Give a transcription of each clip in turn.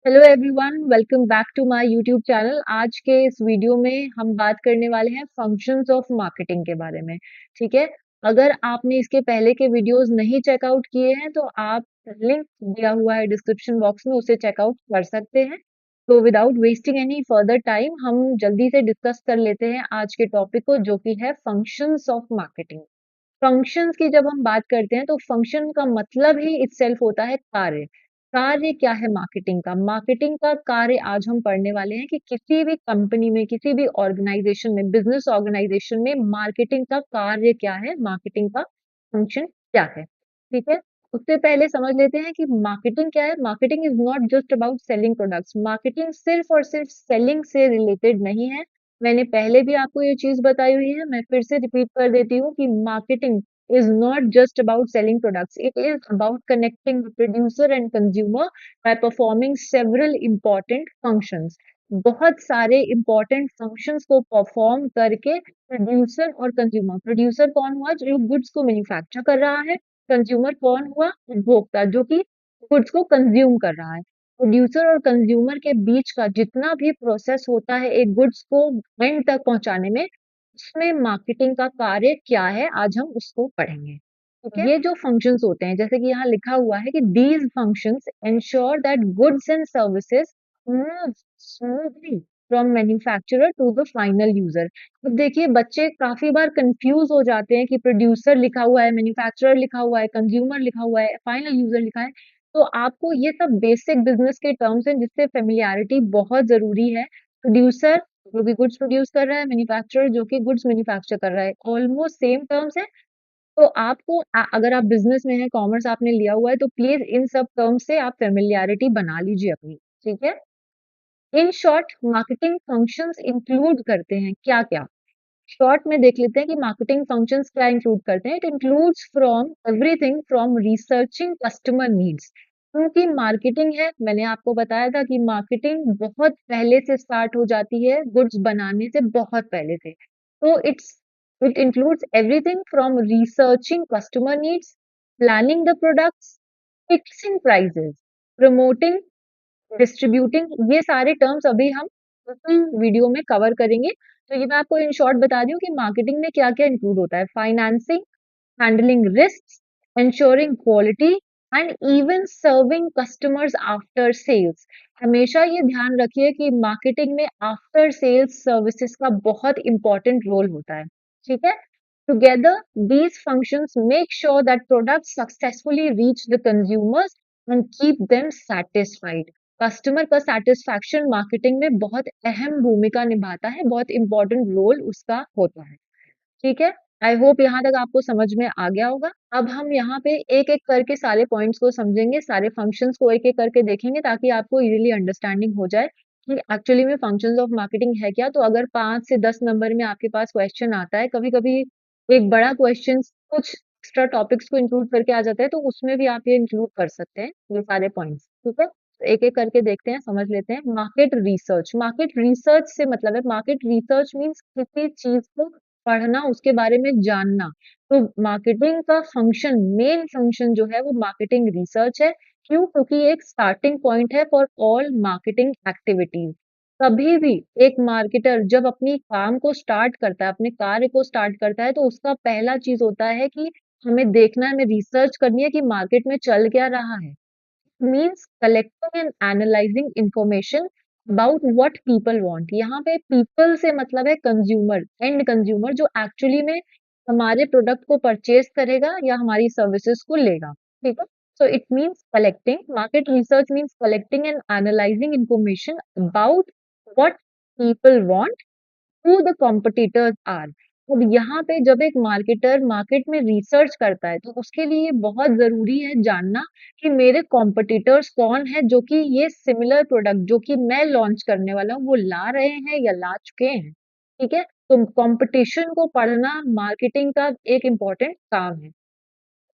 Hello everyone, welcome back to my YouTube channel. आज के इस वीडियो में हम बात करने वाले हैं फंक्शंस ऑफ मार्केटिंग के बारे में। ठीक है। अगर आपने इसके पहले के वीडियोस नहीं चेकआउट किए हैं तो आप लिंक दिया हुआ है डिस्क्रिप्शन बॉक्स में, उसे चेकआउट कर सकते हैं। तो without wasting any further time हम जल्दी से डिस्कस कर लेते हैं आज के टॉपिक को, जो कि है फंक्शंस ऑफ मार्केटिंग। फंक्शंस की जब हम बात करते हैं तो फंक्शन का मतलब ही इटसेल्फ होता है कार्य। कार्य क्या है मार्केटिंग का? मार्केटिंग का कार्य आज हम पढ़ने वाले हैं कि किसी भी कंपनी में, किसी भी ऑर्गेनाइजेशन में, बिजनेस ऑर्गेनाइजेशन में मार्केटिंग का कार्य क्या है, मार्केटिंग का फंक्शन क्या है। ठीक है। उससे पहले समझ लेते हैं कि मार्केटिंग क्या है। Marketing is not just about selling products. Marketing सिर्फ और सिर्फ सेलिंग से रिलेटेड नहीं है। मैंने पहले भी आपको ये चीज बताई हुई है, मैं फिर से रिपीट कर देती हूँ कि marketing is not just about selling products. It is about connecting the producer and consumer by performing several important functions. बहुत सारे important functions को perform करके प्रोड्यूसर और कंज्यूमर, प्रोड्यूसर कौन हुआ? जो गुड्स को मैन्युफैक्चर कर रहा है। कंज्यूमर कौन हुआ? उपभोक्ता, जो कि गुड्स को कंज्यूम कर रहा है। प्रोड्यूसर और कंज्यूमर के बीच का जितना भी प्रोसेस होता है एक गुड्स को एंड तक पहुंचाने में, उसमें मार्केटिंग का कार्य क्या है, आज हम उसको पढ़ेंगे। ठीक है। ये जो फंक्शंस होते हैं, जैसे कि यहाँ लिखा हुआ है कि these functions ensure that goods and services move smoothly from manufacturer to the final user. अब देखिए, बच्चे काफी बार कंफ्यूज हो जाते हैं कि प्रोड्यूसर लिखा हुआ है, मैन्युफैक्चरर लिखा हुआ है, कंज्यूमर लिखा हुआ है, फाइनल यूजर लिखा है। तो आपको ये सब बेसिक बिजनेस के टर्म्स हैं जिससे फेमिलियरिटी बहुत जरूरी है। प्रोड्यूसर जो भी गुड्स प्रोड्यूस कर रहा है, मैन्युफैक्चरर जो कि गुड्स मैन्युफैक्चर कर रहा है, ऑलमोस्ट सेम टर्म्स है। तो आपको अगर आप बिजनेस में है, कॉमर्स आपने लिया हुआ है, तो प्लीज इन सब टर्म्स से आप फेमिलियरिटी बना लीजिए अपनी। ठीक है। In short marketing functions include करते हैं क्या क्या? शॉर्ट में देख लेते हैं कि मार्केटिंग फंक्शंस क्या इंक्लूड करते हैं। It includes from everything from researching customer needs. क्योंकि मार्केटिंग है, मैंने आपको बताया था कि मार्केटिंग बहुत पहले से स्टार्ट हो जाती है, गुड्स बनाने से बहुत पहले से। तो it includes everything from researching customer needs, planning the products, fixing prices, promoting, distributing. ये सारे टर्म्स अभी हम इसी वीडियो में कवर करेंगे। तो ये मैं आपको इन शॉर्ट बता रही हूँ कि मार्केटिंग में क्या क्या इंक्लूड होता है। Financing, handling risk, ensuring quality and even serving customers after sales. हमेशा ये ध्यान रखिए कि मार्केटिंग में आफ्टर सेल्स सर्विसेज का बहुत इंपॉर्टेंट रोल होता है। ठीक है। Together these functions make sure that products successfully reach the consumers and keep them satisfied. Customer का सेटिस्फैक्शन मार्केटिंग में बहुत अहम भूमिका निभाता है, बहुत इंपॉर्टेंट रोल उसका होता है। ठीक है। आई होप यहाँ तक आपको समझ में आ गया होगा। अब हम यहाँ पे एक एक करके सारे पॉइंट्स को समझेंगे, सारे फंक्शंस को एक एक करके देखेंगे, ताकि आपको इजीली अंडरस्टैंडिंग हो जाए कि एक्चुअली में फंक्शंस ऑफ मार्केटिंग है क्या। तो अगर 5 से 10 नंबर में आपके पास क्वेश्चन आता है, कभी कभी एक बड़ा क्वेश्चन कुछ एक्स्ट्रा टॉपिक्स को इंक्लूड करके आ जाता है, तो उसमें भी आप ये इंक्लूड कर सकते हैं, ये सारे पॉइंट्स। ठीक है। तो एक एक करके देखते हैं, समझ लेते हैं। Market research. मार्केट रिसर्च से मतलब है, मार्केट रिसर्च मीन्स किसी चीज को पढ़ना, उसके बारे में जानना। तो मार्केटिंग का फंक्शन, मेन फंक्शन जो है वो मार्केटिंग रिसर्च है। क्यों? क्योंकि एक स्टार्टिंग पॉइंट है फॉर ऑल मार्केटिंग एक्टिविटीज। कभी भी एक मार्केटर जब अपनी काम को स्टार्ट करता है, अपने कार्य को स्टार्ट करता है, तो उसका पहला चीज होता है कि हमें देखना है, हमें रिसर्च करनी है कि मार्केट में चल क्या रहा है। Means collecting and analysing information about what people want. यहाँ पे पीपल से मतलब है कंज्यूमर, एंड कंज्यूमर, जो एक्चुअली में हमारे प्रोडक्ट को परचेज करेगा या हमारी सर्विसेज को लेगा। ठीक है। So it means collecting, market research means collecting and analysing information about what people want, who the competitors are. अब यहाँ पे जब एक मार्केटर मार्केट में रिसर्च करता है, तो उसके लिए बहुत जरूरी है जानना कि मेरे कॉम्पिटिटर्स कौन है, जो कि ये सिमिलर प्रोडक्ट जो कि मैं लॉन्च करने वाला हूँ वो ला रहे हैं या ला चुके हैं। ठीक है। तो कंपटीशन को पढ़ना मार्केटिंग का एक इम्पोर्टेंट काम है।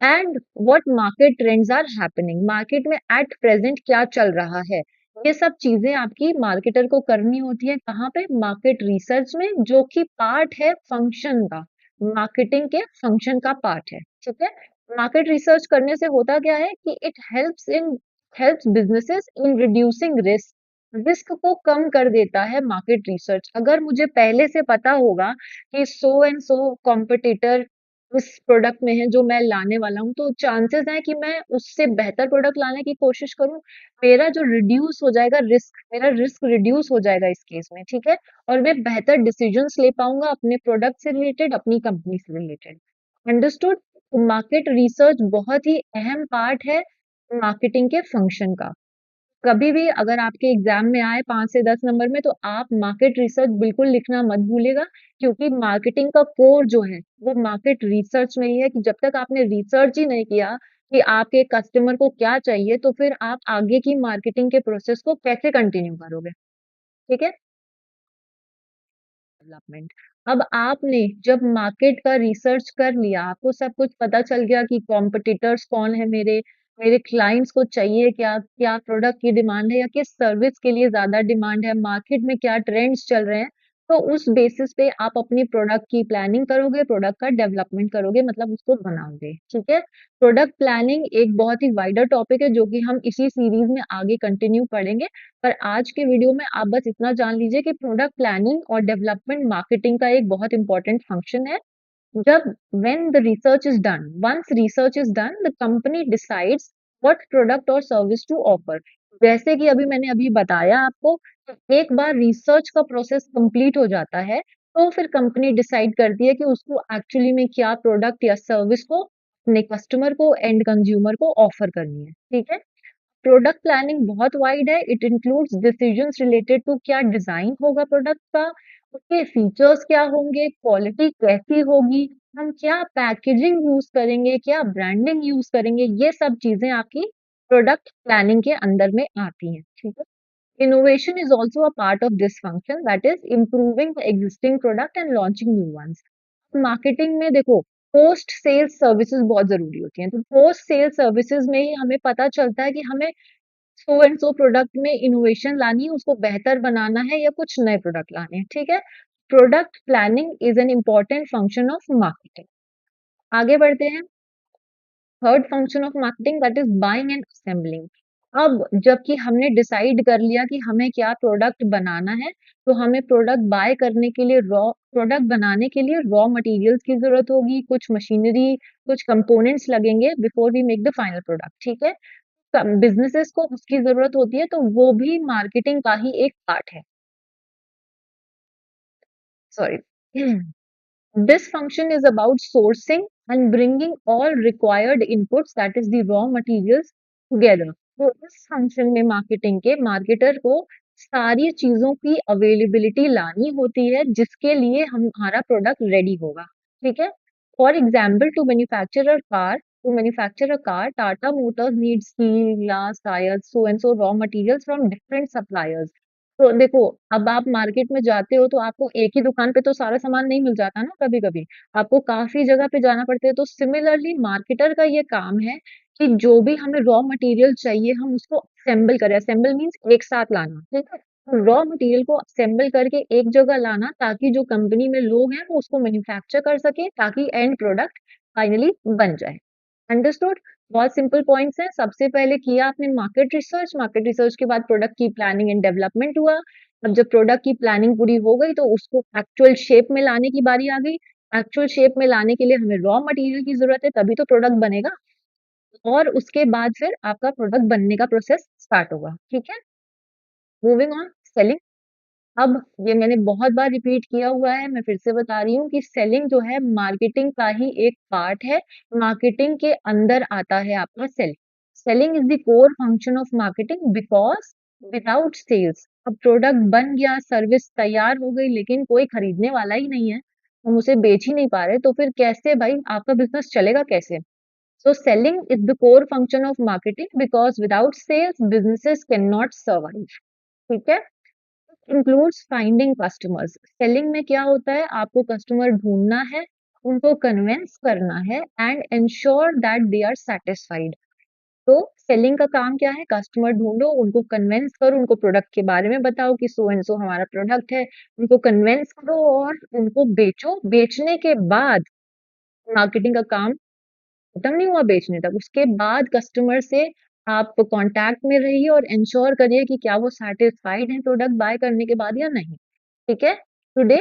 And what market trends are happening. Market में एट प्रेजेंट क्या चल रहा है, ये सब चीजें आपकी मार्केटर को करनी होती है। कहाँ पे? मार्केट रिसर्च में, जो कि पार्ट है फंक्शन का, मार्केटिंग के फंक्शन का पार्ट है। ठीक है। मार्केट रिसर्च करने से होता क्या है कि it helps in helps businesses in reducing risk. Risk को कम कर देता है मार्केट रिसर्च। अगर मुझे पहले से पता होगा कि सो एंड सो कॉम्पिटिटर इस प्रोडक्ट में है जो मैं लाने वाला हूँ, तो चांसेस हैं कि मैं उससे बेहतर प्रोडक्ट लाने की कोशिश करूँ। मेरा जो रिड्यूस हो जाएगा रिस्क, मेरा रिस्क रिड्यूस हो जाएगा इस केस में, ठीक है। और मैं बेहतर डिसीजंस ले पाऊंगा अपने प्रोडक्ट से रिलेटेड, अपनी कंपनी से रिलेटेड। अंडरस्टूड। मार्केट रिसर्च बहुत ही अहम पार्ट है मार्केटिंग के फंक्शन का। कभी भी अगर आपके एग्जाम में आए 5 से 10 नंबर में, तो आप मार्केट रिसर्च बिल्कुल लिखना मत भूलेगा, क्योंकि मार्केटिंग का कोर जो है वो मार्केट रिसर्च में ही है। कि जब तक आपने रिसर्च ही नहीं किया कि आपके कस्टमर को क्या चाहिए, तो फिर आप आगे की मार्केटिंग के प्रोसेस को कैसे कंटिन्यू करोगे, ठीक है। डेवलपमेंट। अब आपने जब मार्केट का रिसर्च कर लिया, आपको सब कुछ पता चल गया कि कॉम्पिटिटर्स कौन है, मेरे क्लाइंट्स को चाहिए क्या, क्या प्रोडक्ट की डिमांड है या किस सर्विस के लिए ज्यादा डिमांड है, मार्केट में क्या ट्रेंड्स चल रहे हैं। तो उस बेसिस पे आप अपनी प्रोडक्ट की प्लानिंग करोगे, प्रोडक्ट का डेवलपमेंट करोगे, मतलब उसको बनाओगे, ठीक है। प्रोडक्ट प्लानिंग एक बहुत ही वाइडर टॉपिक है जो कि हम इसी सीरीज में आगे कंटिन्यू पढ़ेंगे। पर आज के वीडियो में आप बस इतना जान लीजिए कि प्रोडक्ट प्लानिंग और डेवलपमेंट मार्केटिंग का एक बहुत इंपॉर्टेंट फंक्शन है। जब when the research is done, once research is done, the company decides what product और service to offer। जैसे कि अभी मैंने अभी बताया आपको कि एक बार रिसर्च का प्रोसेस कंप्लीट हो जाता है, तो फिर कंपनी डिसाइड करती है कि उसको एक्चुअली में क्या प्रोडक्ट या सर्विस को अपने कस्टमर को, एंड कंज्यूमर को ऑफर करनी है, ठीक है। प्रोडक्ट प्लानिंग बहुत वाइड है। It includes decisions related to क्या डिजाइन होगा प्रोडक्ट का, उसके फीचर्स क्या होंगे, क्वालिटी कैसी होगी, हम क्या पैकेजिंग यूज करेंगे, क्या ब्रांडिंग यूज करेंगे, ये सब चीजें आपकी प्रोडक्ट प्लानिंग के अंदर में आती हैं, ठीक है। Innovation is also a part of this function, that is improving the existing product and launching new ones। Marketing में देखो, पोस्ट सेल्स सर्विसेज बहुत जरूरी होती हैं। तो पोस्ट सेल्स सर्विसेज में ही हमें पता चलता है कि हमें सो एंड सो प्रोडक्ट में इनोवेशन लानी है, उसको बेहतर बनाना है या कुछ नए प्रोडक्ट लाने हैं, ठीक है। Product planning is an important function of marketing. आगे बढ़ते हैं। Third function of marketing, that is buying and assembling. अब जबकि हमने डिसाइड कर लिया कि हमें क्या प्रोडक्ट बनाना है, तो हमें प्रोडक्ट बाय करने के लिए, रॉ प्रोडक्ट बनाने के लिए रॉ मटेरियल्स की जरूरत होगी, कुछ मशीनरी, कुछ कंपोनेंट्स लगेंगे before we make the final product, ठीक है। बिजनेसेस को उसकी जरूरत होती है, तो वो भी मार्केटिंग का ही एक पार्ट है। Sorry. This function is about sourcing and bringing all required inputs, that is the raw materials together। तो इस फंक्शन में मार्केटिंग के मार्केटर को सारी चीजों की अवेलेबिलिटी लानी होती है जिसके लिए हमारा प्रोडक्ट रेडी होगा, ठीक है। For example, to manufacture a car, Tata Motors need steel, glass, tyres, so and so raw materials from different suppliers. तो देखो, अब आप मार्केट में जाते हो तो आपको एक ही दुकान पे तो सारा सामान नहीं मिल जाता ना, कभी कभी आपको काफी जगह पे जाना पड़ता है। तो सिमिलरली मार्केटर का ये काम है कि जो भी हमें रॉ मटेरियल चाहिए हम उसको असेंबल करें। असेंबल मीन्स एक साथ लाना, ठीक है। तो रॉ मटेरियल को असेंबल करके एक जगह लाना, ताकि जो कंपनी में लोग हैं वो उसको मैन्युफैक्चर कर सके, ताकि एंड प्रोडक्ट फाइनली बन जाए। अंडरस्टूड। बहुत सिंपल पॉइंट्स हैं। सबसे पहले किया आपने मार्केट रिसर्च, मार्केट रिसर्च के बाद प्रोडक्ट की प्लानिंग एंड डेवलपमेंट हुआ। अब जब प्रोडक्ट की प्लानिंग पूरी हो गई, तो उसको एक्चुअल शेप में लाने की बारी आ गई। एक्चुअल शेप में लाने के लिए हमें रॉ मटेरियल की जरूरत है, तभी तो प्रोडक्ट बनेगा। और उसके बाद फिर आपका प्रोडक्ट बनने का प्रोसेस स्टार्ट होगा, ठीक है। Moving on, selling. अब ये मैंने बहुत बार रिपीट किया हुआ है, मैं फिर से बता रही हूँ कि सेलिंग जो है मार्केटिंग का ही एक पार्ट है। मार्केटिंग के अंदर आता है आपका selling. Selling is the core function of marketing, because without sales, अब प्रोडक्ट बन गया, सर्विस तैयार हो गई, लेकिन कोई खरीदने वाला ही नहीं है, हम उसे बेच ही नहीं पा रहे, तो फिर कैसे भाई आपका बिजनेस चलेगा कैसे। So selling is the core function of marketing, because without sales businesses can not survive, ठीक है। Includes finding customers. सेलिंग में क्या होता है, आपको कस्टमर ढूंढना है, उनको कन्विंस करना है, and ensure that they are satisfied. तो सेलिंग का काम क्या है, कस्टमर ढूंढो, उनको कन्विंस करो, उनको प्रोडक्ट के बारे में बताओ कि सो एंड सो हमारा प्रोडक्ट है, उनको कन्विंस करो और उनको बेचो। बेचने के बाद मार्केटिंग का काम खत्म नहीं हुआ बेचने तक, उसके बाद कस्टमर से आप कॉन्टैक्ट में रहिए और इंश्योर करिए कि क्या वो सैटिस्फाइड हैं प्रोडक्ट बाय करने के बाद या नहीं, ठीक है? Today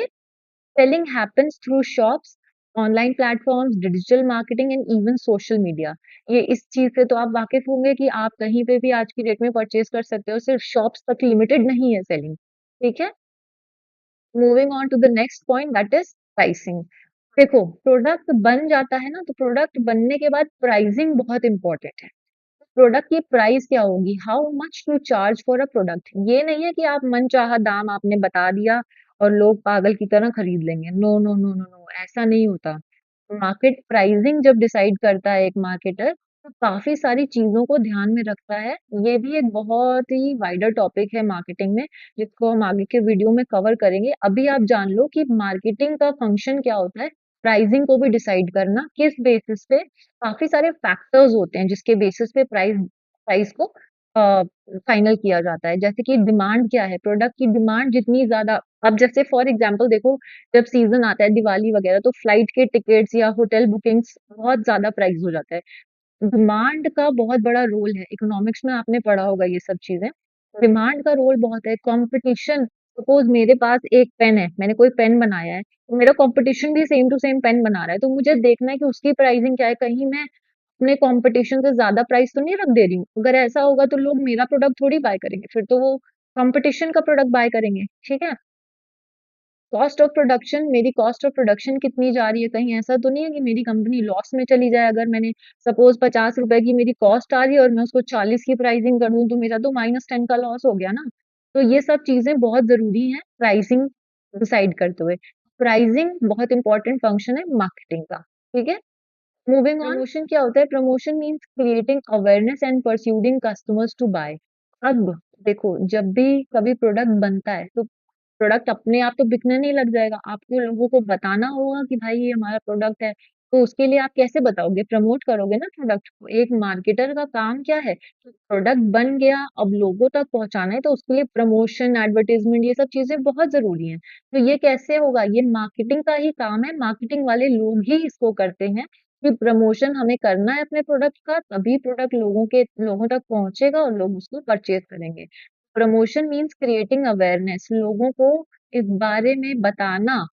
selling happens through shops, online platforms, digital marketing and even social media. ये इस चीज़ से तो आप वाकिफ़ होंगे कि आप कहीं पे भी आज की डेट में परचेज़ कर सकते हो, सिर्फ शॉप्स तक लिमिटेड नहीं है सेलिंग, ठीक है? Moving on to the next point that is pricing. देखो, प्रोडक्ट बन जाता है ना, तो प्रोडक्ट बनने के बाद प्राइसिंग बहुत इम्पोर्टेंट है। प्रोडक्ट की प्राइस क्या होगी, how much to charge for a product. ये नहीं है कि आप मनचाहा दाम आपने बता दिया और लोग पागल की तरह खरीद लेंगे। No no no no no, ऐसा नहीं होता। मार्केट प्राइसिंग जब डिसाइड करता है एक मार्केटर, तो काफी सारी चीजों को ध्यान में रखता है। ये भी एक बहुत ही वाइडर टॉपिक है मार्केटिंग में, जिसको हम आगे के वीडियो में कवर करेंगे। अभी आप जान लो कि मार्केटिंग का फंक्शन क्या होता है, प्राइसिंग को भी डिसाइड करना किस बेसिस पे। काफी सारे फैक्टर्स होते हैं जिसके बेसिस पे प्राइस प्राइस को फाइनल किया जाता है। जैसे कि डिमांड क्या है, प्रोडक्ट की डिमांड जितनी ज्यादा, अब जैसे फॉर एग्जांपल देखो, जब सीजन आता है दिवाली वगैरह, तो फ्लाइट के टिकट्स या होटल बुकिंग्स बहुत ज्यादा प्राइस हो जाता है। डिमांड का बहुत बड़ा रोल है, इकोनॉमिक्स में आपने पढ़ा होगा ये सब चीजें। डिमांड का रोल बहुत है, कंपटीशन। सपोज मेरे पास एक पेन है, मैंने कोई पेन बनाया है, तो मेरा कंपटीशन भी सेम टू सेम पेन बना रहा है, तो मुझे देखना है कि उसकी प्राइसिंग क्या है, कहीं मैं अपने कंपटीशन से ज्यादा प्राइस तो नहीं रख दे रही हूँ। अगर ऐसा होगा तो लोग मेरा प्रोडक्ट थोड़ी बाय करेंगे, फिर तो वो कंपटीशन का प्रोडक्ट बाय करेंगे, ठीक है? कॉस्ट ऑफ प्रोडक्शन, मेरी कॉस्ट ऑफ प्रोडक्शन कितनी जा रही है, कहीं ऐसा तो नहीं है कि मेरी कंपनी लॉस में चली जाए। अगर मैंने सपोज 50 रुपए की मेरी कॉस्ट आ रही है और मैं उसको 40 की प्राइसिंग कर दूं, तो मेरा तो -10 का लॉस हो गया ना। तो ये सब चीजें बहुत जरूरी हैं प्राइसिंग डिसाइड करते हुए। प्राइसिंग बहुत इंपॉर्टेंट फंक्शन है मार्केटिंग का, ठीक है? मूविंग ऑन, प्रमोशन क्या होता है? Promotion means creating awareness and persuading customers to buy. अब देखो, जब भी कभी प्रोडक्ट बनता है, तो प्रोडक्ट अपने आप तो बिकने नहीं लग जाएगा, आपको लोगों को बताना होगा कि भाई ये हमारा प्रोडक्ट है। तो उसके लिए आप कैसे बताओगे, प्रमोट करोगे ना प्रोडक्ट को। एक मार्केटर का काम क्या है, प्रोडक्ट बन गया, अब लोगों तक पहुंचाना है, तो उसके लिए प्रमोशन, एडवर्टाइजमेंट, ये सब चीजें बहुत जरूरी हैं। तो ये कैसे होगा, ये मार्केटिंग का ही काम है, मार्केटिंग वाले लोग ही इसको करते हैं कि प्रमोशन हमें करना है अपने प्रोडक्ट का, तभी प्रोडक्ट लोगों तक पहुंचेगा और लोग उसको परचेज करेंगे। प्रमोशन मीन्स क्रिएटिंग अवेयरनेस, लोगों को इस बारे में बताना,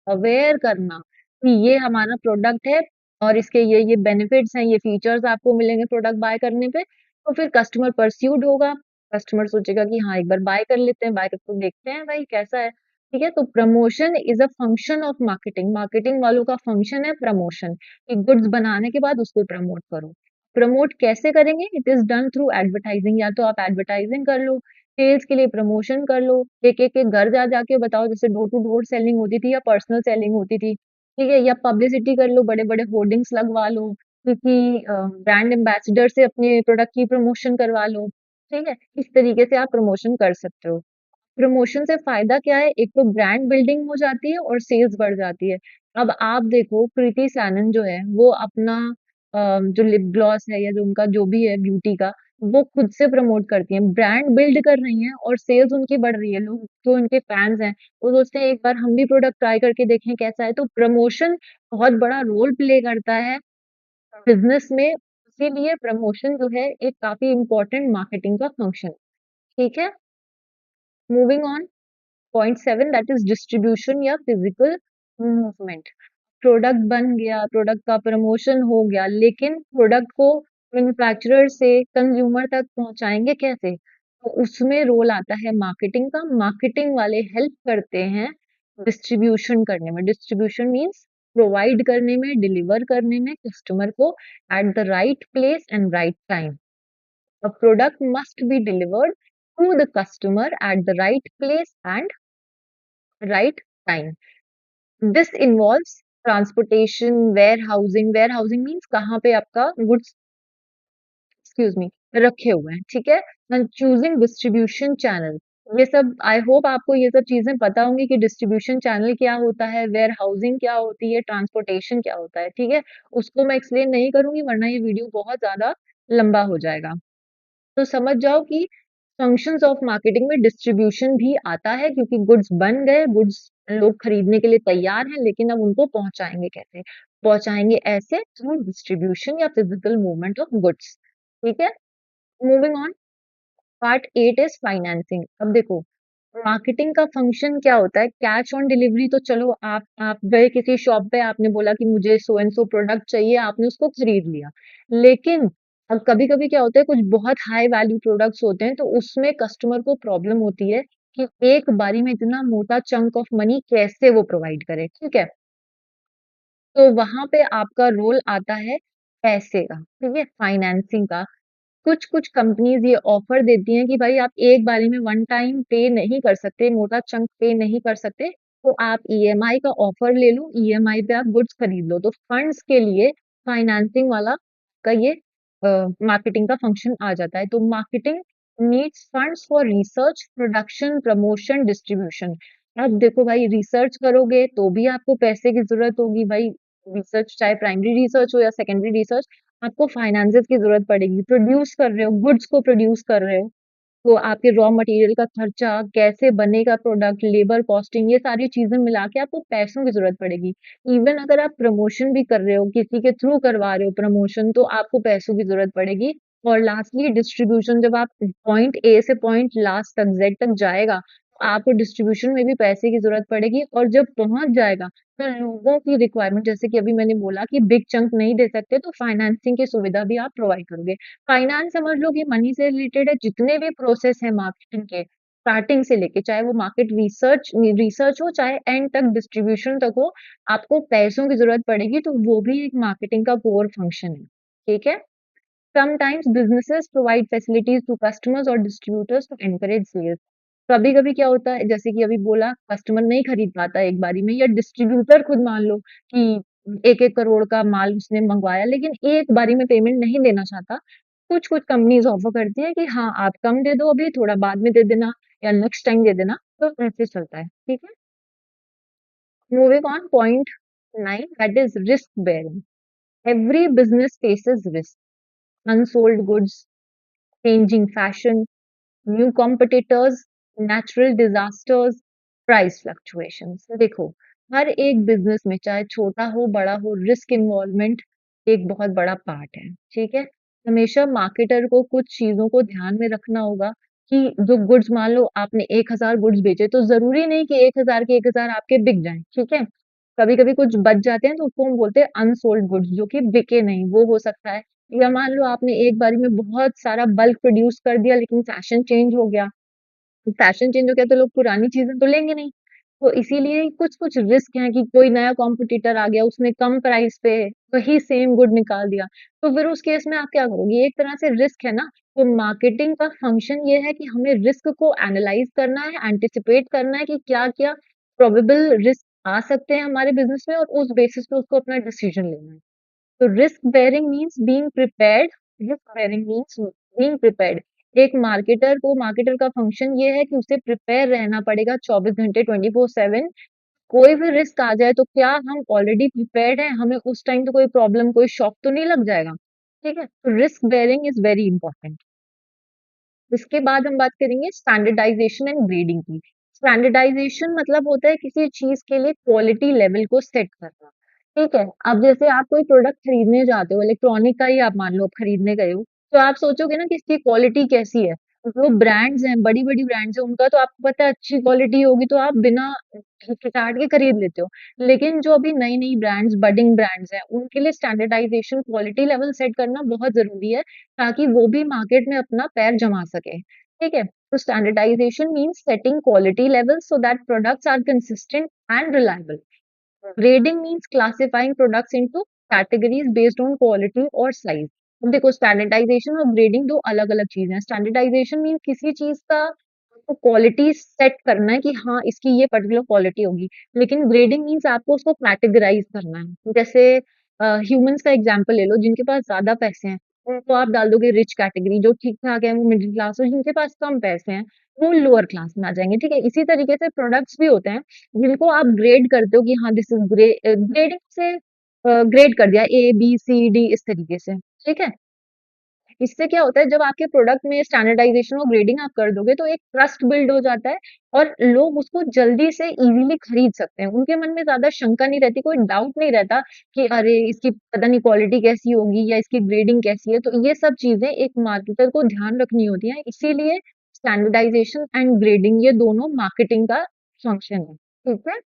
अवेयर करना कि ये हमारा प्रोडक्ट है और इसके ये बेनिफिट्स हैं, ये फीचर्स आपको मिलेंगे प्रोडक्ट बाय करने पे। तो फिर कस्टमर परस्यूड होगा, कस्टमर सोचेगा कि हाँ, एक बार बाय कर लेते हैं, बाय करके देखते हैं भाई कैसा है, ठीक है? तो promotion is a function of marketing, marketing वालों का फंक्शन है प्रमोशन, कि गुड्स बनाने के बाद उसको प्रमोट करो। प्रमोट कैसे करेंगे? It is done through advertising, या तो आप एडवर्टाइजिंग कर लो, सेल्स के लिए प्रमोशन कर लो, एक-एक के घर जा जाके बताओ, जैसे डोर टू डोर सेलिंग होती थी या पर्सनल सेलिंग होती थी, ठीक है? या पब्लिसिटी कर लो, बड़े-बड़े होर्डिंग्स लगवा लो, क्योंकि ब्रांड एम्बेसडर से अपने प्रोडक्ट की प्रमोशन करवा लो, ठीक है? इस तरीके से आप प्रमोशन कर सकते हो। प्रमोशन से फायदा क्या है? एक तो ब्रांड बिल्डिंग हो जाती है और सेल्स बढ़ जाती है। अब आप देखो, कृति सैनन जो है, वो अपना जो लिप ग्लॉस है या जो उनका जो भी है ब्यूटी का, वो खुद से प्रमोट करती हैं, ब्रांड बिल्ड कर रही हैं और सेल्स उनकी बढ़ रही है। लोग जो उनके फैन्स हैं, वो सोचते हैं एक बार हम भी प्रोडक्ट ट्राई करके देखें कैसा है। तो प्रमोशन बहुत बड़ा रोल प्ले करता है बिज़नेस में, इसीलिए प्रमोशन जो है एक काफ़ी इम्पोर्टेंट मार्केटिंग का फंक्शन है, ठीक है? Moving on, point 7 that is distribution या फिजिकल मूवमेंट। प्रोडक्ट बन गया, प्रोडक्ट का प्रमोशन हो गया, लेकिन प्रोडक्ट को मैन्युफैक्चरर से कंज्यूमर तक पहुंचाएंगे कैसे? तो उसमें रोल आता है मार्केटिंग का। मार्केटिंग वाले हेल्प करते हैं डिस्ट्रीब्यूशन करने में। डिस्ट्रीब्यूशन मीन्स प्रोवाइड करने में, डिलीवर करने में कस्टमर को at the right place and right time. A product must be delivered to the customer at the right place and right time. This involves transportation, warehousing. Warehousing means कहाँ पे आपका goods, excuse me, रखे हुए हैं, ठीक है? And choosing distribution channel, ये सब आई होप आपको ये सब चीजें पता होंगी कि डिस्ट्रीब्यूशन चैनल क्या होता है, वेयर हाउसिंग क्या होती है, ट्रांसपोर्टेशन क्या होता है, ठीक है? उसको मैं एक्सप्लेन नहीं करूंगी, वरना ये वीडियो बहुत ज्यादा लंबा हो जाएगा। तो समझ जाओ कि फंक्शंस ऑफ मार्केटिंग में डिस्ट्रीब्यूशन भी आता है, क्योंकि गुड्स बन गए, गुड्स लोग खरीदने के लिए तैयार हैं, लेकिन अब उनको पहुंचाएंगे कैसे? पहुंचाएंगे ऐसे, थ्रू डिस्ट्रीब्यूशन या फिजिकल मूवमेंट ऑफ गुड्स, ठीक है? Moving on, part 8 is financing. अब देखो, मार्केटिंग का फंक्शन क्या होता है? कैश ऑन डिलीवरी तो चलो, आप गए किसी शॉप पे, आपने बोला कि मुझे सो एंड सो प्रोडक्ट चाहिए, आपने उसको खरीद लिया। लेकिन अब कभी कभी क्या होता है, कुछ बहुत हाई वैल्यू प्रोडक्ट्स होते हैं, तो उसमें कस्टमर को प्रॉब्लम होती है कि एक बारी में इतना मोटा चंक ऑफ मनी कैसे वो प्रोवाइड करे, ठीक है? तो वहां पे आपका रोल आता है पैसे का, ठीक है, फाइनेंसिंग का। कुछ कुछ कंपनीज ये ऑफर देती हैं कि भाई आप एक बारी में वन टाइम पे नहीं कर सकते, मोटा चंक पे नहीं कर सकते, तो आप ईएमआई का ऑफर ले लो, ईएमआई पे आप गुड्स खरीद लो। तो फंड्स के लिए फाइनेंसिंग वाला का ये मार्केटिंग का फंक्शन आ जाता है। तो marketing needs funds for research, production, promotion, distribution. अब देखो भाई, रिसर्च करोगे तो भी आपको पैसे की जरूरत होगी भाई। रिसर्च चाहे प्राइमरी रिसर्च हो या सेकेंडरी रिसर्च, आपको फाइनेंसेस की जरूरत पड़ेगी। प्रोड्यूस कर रहे हो, गुड्स को प्रोड्यूस कर रहे हो, तो आपके रॉ मटेरियल का खर्चा, कैसे बनेगा प्रोडक्ट, लेबर कॉस्टिंग, ये सारी चीजें मिला के आपको पैसों की जरूरत पड़ेगी। इवन अगर आप प्रमोशन भी कर रहे हो, किसी के थ्रू करवा रहे हो प्रमोशन, तो आपको पैसों की जरूरत पड़ेगी। और लास्टली डिस्ट्रीब्यूशन, जब आप पॉइंट ए से पॉइंट लास्ट तक जेड तक जाएगा, तो आपको डिस्ट्रीब्यूशन में भी पैसे की जरूरत पड़ेगी। और जब पहुंच जाएगा, तो लोगों की रिक्वायरमेंट, जैसे कि अभी मैंने बोला कि बिग चंक नहीं दे सकते, तो फाइनेंसिंग की सुविधा भी आप प्रोवाइड करोगे। फाइनेंस समझ लो कि मनी से रिलेटेड है, जितने भी प्रोसेस है मार्केटिंग के, स्टार्टिंग से लेके, चाहे वो मार्केट रिसर्च रिसर्च हो, चाहे एंड तक डिस्ट्रीब्यूशन तक हो, आपको पैसों की जरूरत पड़ेगी। तो वो भी एक मार्केटिंग का कोर फंक्शन है, ठीक है? Sometimes businesses provide facilities to customers or distributors to encourage sales. कभी कभी क्या होता है, जैसे कि अभी बोला, कस्टमर नहीं खरीद पाता एक बारी में, या डिस्ट्रीब्यूटर खुद मान लो कि 1-1 करोड़ का माल उसने मंगवाया, लेकिन एक बारी में पेमेंट नहीं देना चाहता। कुछ कुछ कंपनीज ऑफर करती है कि हाँ, आप कम दे दो, अभी थोड़ा बाद में दे देना, या नेक्स्ट टाइम दे देना। तो ऐसे चलता है, ठीक है? Moving on, point 9, that is risk bearing. Every business faces risk, unsold goods, changing fashion, new competitors, natural disasters, price fluctuations. देखो, हर एक बिजनेस में, चाहे छोटा हो बड़ा हो, रिस्क इन्वॉल्वमेंट एक बहुत बड़ा पार्ट है, ठीक है? हमेशा मार्केटर को कुछ चीजों को ध्यान में रखना होगा कि जो गुड्स, मान लो आपने 1,000 गुड्स बेचे, तो जरूरी नहीं कि 1,000 के 1,000 आपके बिक जाएं, ठीक है? कभी कभी कुछ बच जाते हैं, तो उसको हम बोलते हैं अनसोल्ड गुड्स, जो कि बिके नहीं, वो हो सकता है। या मान लो आपने एक बारी में बहुत सारा बल्क प्रोड्यूस कर दिया, लेकिन फैशन चेंज हो गया। फैशन चेंज हो गया तो लोग पुरानी चीजें तो लेंगे नहीं। तो इसीलिए कुछ कुछ रिस्क है कि कोई नया कॉम्पिटिटर आ गया, उसने कम प्राइस पे वही सेम गुड निकाल दिया। तो फिर उस केस में आप क्या करोगे? ये एक तरह से रिस्क है ना। तो मार्केटिंग का फंक्शन ये है कि हमें रिस्क को एनालाइज करना है, एंटिसिपेट करना है कि क्या क्या प्रोबेबल रिस्क आ सकते हैं हमारे बिजनेस में, और उस बेसिस पे उसको अपना डिसीजन लेना है। तो risk bearing means being prepared. Risk bearing means being prepared. एक मार्केटर का फंक्शन ये है कि उसे प्रिपेयर रहना पड़ेगा 24 घंटे, 24/7। कोई भी रिस्क आ जाए, तो क्या हम ऑलरेडी प्रिपेयर्ड हैं? हमें उस टाइम तो कोई प्रॉब्लम, कोई शॉक तो नहीं लग जाएगा, ठीक है? तो risk bearing is very important. इसके बाद हम बात करेंगे स्टैंडर्डाइजेशन एंड ग्रेडिंग की। स्टैंडर्डाइजेशन मतलब होता है किसी चीज के लिए क्वालिटी लेवल को सेट करना, ठीक है? अब जैसे आप कोई प्रोडक्ट खरीदने जाते हो, इलेक्ट्रॉनिक का ही आप मान लो, आप खरीदने गए हो, तो आप सोचोगे ना कि इसकी क्वालिटी कैसी है। जो ब्रांड्स हैं, बड़ी बड़ी ब्रांड्स हैं, उनका तो आपको पता है अच्छी क्वालिटी होगी, तो आप बिना हिचकिचाहट के खरीद लेते हो। लेकिन जो अभी नई नई ब्रांड्स, बडिंग ब्रांड्स हैं, उनके लिए स्टैंडर्डाइजेशन, क्वालिटी लेवल सेट करना बहुत जरूरी है, ताकि वो भी मार्केट में अपना पैर जमा सके, ठीक है? तो standardisation means setting quality levels so that products are consistent and reliable. Grading means classifying products into categories based on quality और साइज। अब देखो, स्टैंडर्डाइजेशन और ग्रेडिंग दो अलग अलग चीजें हैं। स्टैंडर्डाइजेशन मीन्स किसी चीज का आपको क्वालिटी सेट करना है कि हाँ, इसकी ये पर्टिकुलर क्वालिटी होगी। लेकिन ग्रेडिंग मीन्स आपको उसको कैटेगराइज करना है। जैसे ह्यूमंस का एग्जांपल ले लो, जिनके पास ज्यादा पैसे हैं, उनको आप डाल दोगे रिच कैटेगरी, जो ठीक ठाक है वो मिडिल क्लास, और जिनके पास कम पैसे हैं वो लोअर क्लास में आ जाएंगे, ठीक है? इसी तरीके से प्रोडक्ट्स भी होते हैं, जिनको आप ग्रेड करते हो कि हाँ, दिस इज ग्रेडिंग से ग्रेड कर दिया, ए बी सी डी, इस तरीके से, ठीक है? इससे क्या होता है, जब आपके प्रोडक्ट में स्टैंडर्डाइजेशन और ग्रेडिंग आप कर दोगे तो एक ट्रस्ट बिल्ड हो जाता है और लोग उसको जल्दी से इजीली खरीद सकते हैं। उनके मन में ज्यादा शंका नहीं रहती, कोई डाउट नहीं रहता कि अरे इसकी पता नहीं क्वालिटी कैसी होगी या इसकी ग्रेडिंग कैसी है। तो ये सब चीजें एक मार्केटर को ध्यान रखनी होती है, इसीलिए स्टैंडर्डाइजेशन एंड ग्रेडिंग ये दोनों मार्केटिंग का फंक्शन है। ठीक है,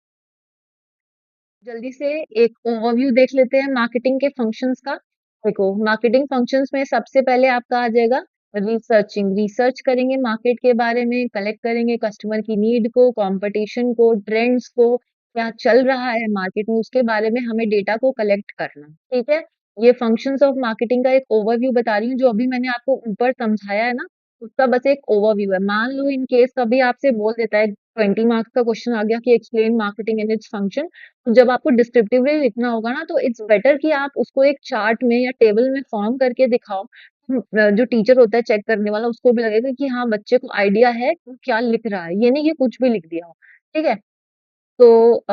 जल्दी से एक ओवरव्यू देख लेते हैं मार्केटिंग के फंक्शंस का। देखो, मार्केटिंग फंक्शंस में सबसे पहले आपका आ जाएगा रिसर्चिंग। रिसर्च करेंगे मार्केट के बारे में, कलेक्ट करेंगे कस्टमर की नीड को, कंपटीशन को, ट्रेंड्स को, क्या चल रहा है मार्केट में उसके बारे में हमें डेटा को कलेक्ट करना। ठीक है, ये फंक्शंस ऑफ मार्केटिंग का एक ओवरव्यू बता रही हूँ, जो अभी मैंने आपको ऊपर समझाया है ना, उसका बस एक ओवरव्यू है। मान लो इन केस कभी आपसे बोल देता है 20 मार्क्स का क्वेश्चन आ गया कि explain marketing and its function, जब आपको डिस्क्रिप्टिवली लिखना होगा ना, तो इट्स बेटर कि आप उसको एक चार्ट में या टेबल में फॉर्म करके दिखाओ। जो टीचर होता है चेक करने वाला, उसको भी लगेगा कि हाँ बच्चे को आइडिया है कि क्या लिख रहा है, ये नहीं कि कुछ भी लिख दिया हो। ठीक है, तो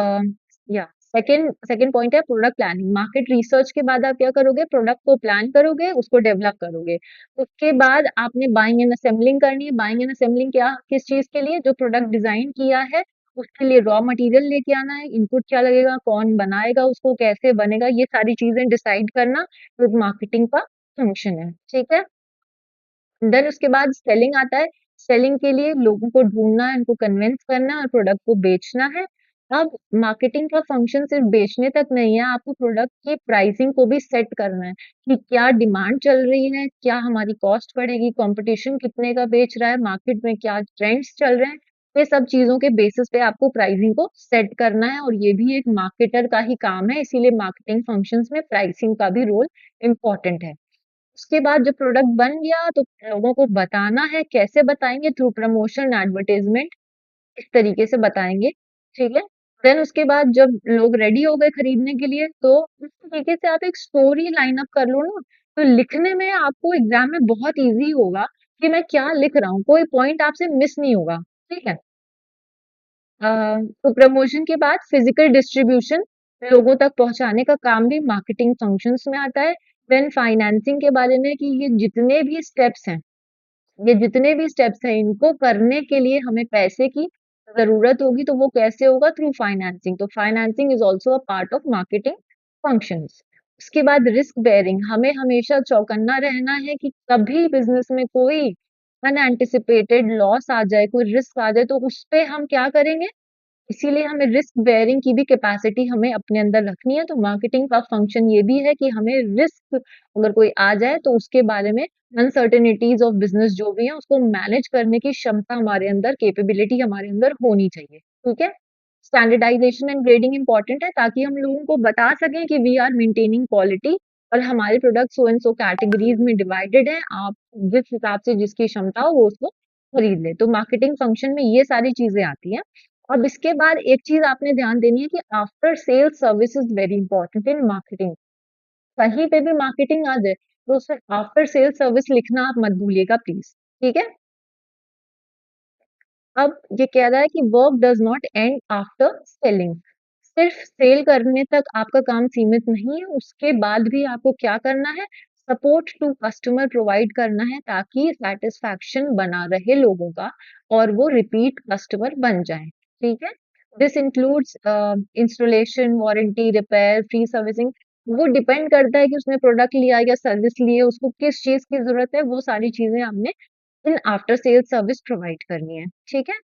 या सेकंड सेकंड पॉइंट है प्रोडक्ट प्लानिंग। मार्केट रिसर्च के बाद आप क्या करोगे, प्रोडक्ट को प्लान करोगे, उसको डेवलप करोगे। उसके बाद आपने बाइंग एंड असेंबलिंग करनी है। बाइंग एंड असेंबलिंग क्या, किस चीज के लिए, जो प्रोडक्ट डिजाइन किया है उसके लिए रॉ मटेरियल लेके आना है, इनपुट क्या लगेगा, कौन बनाएगा उसको, कैसे बनेगा, ये सारी चीजें डिसाइड करना तो मार्केटिंग का फंक्शन है। ठीक है, देन उसके बाद सेलिंग आता है। सेलिंग के लिए लोगों को ढूंढना है, उनको कन्विंस करना है और प्रोडक्ट को बेचना है। अब मार्केटिंग का फंक्शन सिर्फ बेचने तक नहीं है, आपको प्रोडक्ट की प्राइसिंग को भी सेट करना है कि क्या डिमांड चल रही है, क्या हमारी कॉस्ट पड़ेगी, कंपटीशन कितने का बेच रहा है, मार्केट में क्या ट्रेंड्स चल रहे हैं। ये सब चीजों के बेसिस पे आपको प्राइसिंग को सेट करना है और ये भी एक मार्केटर का ही काम है, इसीलिए मार्केटिंग फंक्शंस में प्राइसिंग का भी रोल इम्पोर्टेंट है। उसके बाद जब प्रोडक्ट बन गया तो लोगों को बताना है, कैसे बताएंगे, थ्रू प्रमोशन, एडवर्टाइजमेंट, इस तरीके से बताएंगे। ठीक है, देन उसके बाद जब लोग रेडी हो गए खरीदने के लिए, तो इस तरीके से आप एक स्टोरी लाइन अप कर लो ना, तो लिखने में आपको एग्जाम में बहुत इजी होगा कि मैं क्या लिख रहा हूँ, कोई पॉइंट आपसे मिस नहीं होगा। ठीक है, तो प्रमोशन के बाद फिजिकल डिस्ट्रीब्यूशन, लोगों तक पहुंचाने का काम भी मार्केटिंग फंक्शंस में आता है। देन फाइनेंसिंग के बारे में कि ये जितने भी स्टेप्स हैं इनको करने के लिए हमें पैसे की जरूरत होगी, तो वो कैसे होगा, थ्रू फाइनेंसिंग। तो financing is also a part of marketing functions. उसके बाद रिस्क बेयरिंग, हमें हमेशा चौकन्ना रहना है कि कभी बिजनेस में कोई अनएंटिसिपेटेड लॉस आ जाए, कोई रिस्क आ जाए, तो उस पे हम क्या करेंगे। इसीलिए हमें रिस्क बेयरिंग की भी कैपेसिटी हमें अपने अंदर रखनी है। तो मार्केटिंग का फंक्शन ये भी है कि हमें रिस्क अगर कोई आ जाए तो उसके बारे में, अनसर्टेनिटीज ऑफ बिजनेस जो भी है उसको मैनेज करने की क्षमता हमारे अंदर, कैपेबिलिटी हमारे अंदर होनी चाहिए। ठीक है, स्टैंडर्डाइजेशन एंड ग्रेडिंग इंपॉर्टेंट है ताकि हम लोगों को बता सकें कि वी आर मेंटेनिंग क्वालिटी और हमारे product so and so categories में डिवाइडेड है, आप जिस हिसाब से जिसकी क्षमता हो वो उसको खरीद ले। तो मार्केटिंग फंक्शन में ये सारी चीजें आती हैं। अब इसके बाद एक चीज आपने ध्यान देनी है कि after sale service is very important in marketing. कहीं पे भी मार्केटिंग आ जाए तो उसमें आफ्टर सेल सर्विस लिखना आप मत भूलिएगा प्लीज। ठीक है, अब ये कह रहा है कि work does not and after selling. सिर्फ सेल करने तक आपका काम सीमित नहीं है, उसके बाद भी आपको क्या करना है, सपोर्ट टू कस्टमर प्रोवाइड करना है ताकि सेटिस्फैक्शन बना रहे लोगों का और वो रिपीट कस्टमर बन जाए। ठीक है, this includes installation, warranty, repair, free servicing. वो डिपेंड करता है कि उसने प्रोडक्ट लिया या सर्विस ली है, उसको किस चीज की जरूरत है, वो सारी चीजें हमने in after sale service provide करनी है। ठीक है,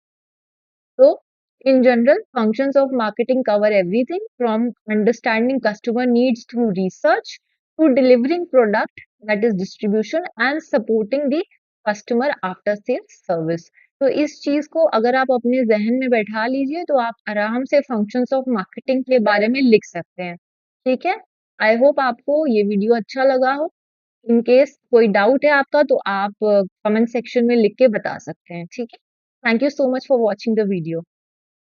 so, in general, functions of marketing cover everything from understanding customer needs through research to delivering product, that is distribution, and supporting the customer after sales service. तो इस चीज को अगर आप अपने जहन में बैठा लीजिए तो आप आराम से फंक्शंस ऑफ मार्केटिंग के बारे में लिख सकते हैं। ठीक है, आई होप आपको ये वीडियो अच्छा लगा हो। इन केस कोई डाउट है आपका तो आप कमेंट सेक्शन में लिख के बता सकते हैं। ठीक है, thank you so much for watching the video.